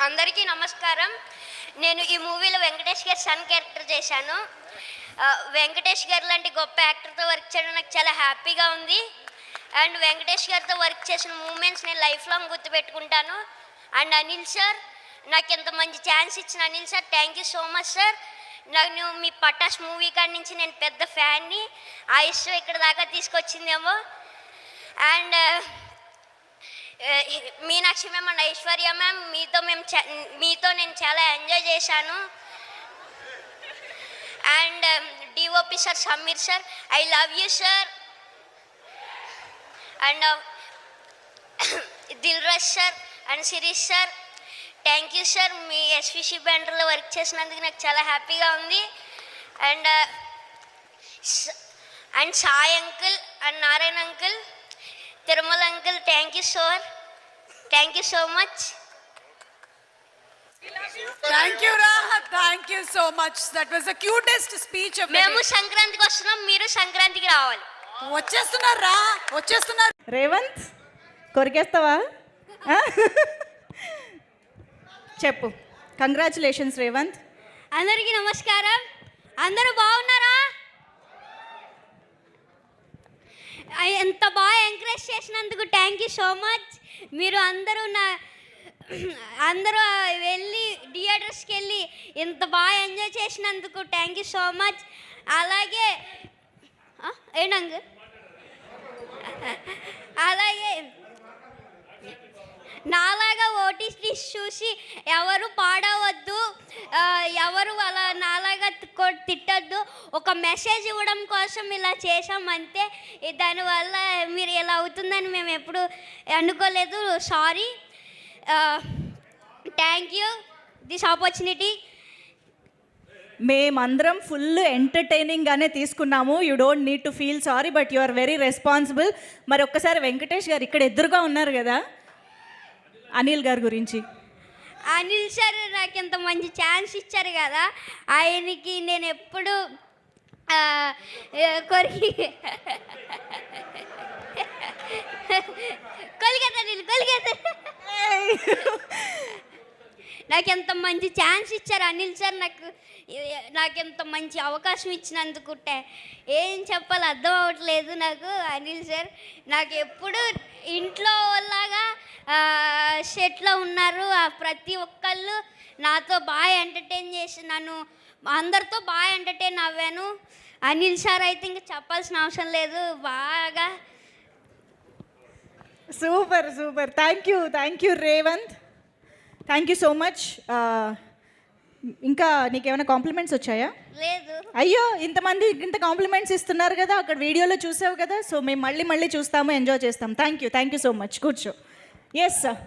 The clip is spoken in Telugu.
అందరికీ నమస్కారం. నేను ఈ మూవీలో వెంకటేష్ గారి సన్ క్యారెక్టర్ చేశాను. వెంకటేష్ గారు లాంటి గొప్ప యాక్టర్తో వర్క్ చేయడం నాకు చాలా హ్యాపీగా ఉంది. అండ్ వెంకటేష్ గారితో వర్క్ చేసిన మూమెంట్స్ నేను లైఫ్ లాంగ్ గుర్తుపెట్టుకుంటాను. అండ్ అనిల్ సార్, నాకు ఎంత మంచి ఛాన్స్ ఇచ్చిన Anil sir, thank you so much sir. నాకు మీ పటాస్ మూవీ కాడి నుంచి నేను పెద్ద ఫ్యాన్ని. ఆ ఇష్టం ఇక్కడ దాకా తీసుకొచ్చిందేమో. And Meenakshi ma'am and Aishwarya ma'am, మీతో నేను చాలా ఎంజాయ్ చేశాను. And DOP sir Sameer sir, I love you sir. And Dilraj sir and Shirish sir, thank you sir. మీ ఎస్విసి బ్యాండర్లో వర్క్ చేసినందుకు నాకు చాలా హ్యాపీగా ఉంది. And Sai uncle and Narayana uncle, Tirumala uncle, thank you sir, thank you so much. Thank you, Raha. Thank you so much. That was the cutest speech of the మేము day. సంక్రాంతికి వస్తున్నాం, మీరు సంక్రాంతికి రావాలి. వచ్చేస్తున్నారు. రేవంత్, కొరికేస్తావా? చెప్పు. కంగ్రాచులేషన్స్ రేవంత్. అందరికీ నమస్కారం. అందరూ బాగున్నారా? ఎంత బాగా ఎంకరేజ్ చేసినందుకు థ్యాంక్ యూ సో మచ్. మీరు అందరూ వెళ్ళి థియేటర్స్కి వెళ్ళి ఇంత బాగా ఎంజాయ్ చేసినందుకు థ్యాంక్ యూ సో మచ్. అలాగే ఏంటంగు అలాగే నాలాగా ఓటీటీ చూసి ఎవరు పాడవద్దు, ఎవరు అలా నాలాగా తిట్టద్దు. ఒక మెసేజ్ ఇవ్వడం కోసం ఇలా చేసామంతే. దానివల్ల మీరు ఇలా అవుతుందని మేము ఎప్పుడు అనుకోలేదు. Sorry. Thank you this opportunity. మేమందరం ఫుల్ ఎంటర్టైనింగ్గానే తీసుకున్నాము. You don't need to feel sorry, but you are very responsible. మరి ఒక్కసారి వెంకటేష్ గారు ఇక్కడ ఎదురుగా ఉన్నారు కదా, అనిల్ గారి గురించి. అనిల్ సార్ నాకు ఇంత మంచి ఛాన్స్ ఇచ్చారు కదా, ఆయనకి నేను ఎప్పుడు కొలిగేత నాకు ఎంత మంచి ఛాన్స్ ఇచ్చారు అనిల్ సార్. నాకు ఎంత మంచి అవకాశం ఇచ్చినందుకు ఏం చెప్పాలో అర్థం అవ్వట్లేదు నాకు. అనిల్ సార్ నాకు ఎప్పుడు ఇంట్లో లాగా సెట్లో ఉన్నారు. ప్రతి ఒక్కళ్ళు నాతో బాగా ఎంటర్టైన్ చేసి నన్ను అందరితో బాగా ఎంటర్టైన్ అవ్వాను. అనిల్ సార్ అయితే ఇంకా చెప్పాల్సిన అవసరం లేదు. బాగా super. Thank you Revanth. Thank you so much. ఇంకా నీకేమైనా కాంప్లిమెంట్స్ వచ్చాయా? లేదు. అయ్యో, ఇంతమంది ఇంత కాంప్లిమెంట్స్ ఇస్తున్నారు కదా, అక్కడ వీడియోలో చూసావు కదా. సో మేము మళ్ళీ చూస్తాము, ఎంజాయ్ చేస్తాం. Thank you so much. కూర్చో. Yes sir.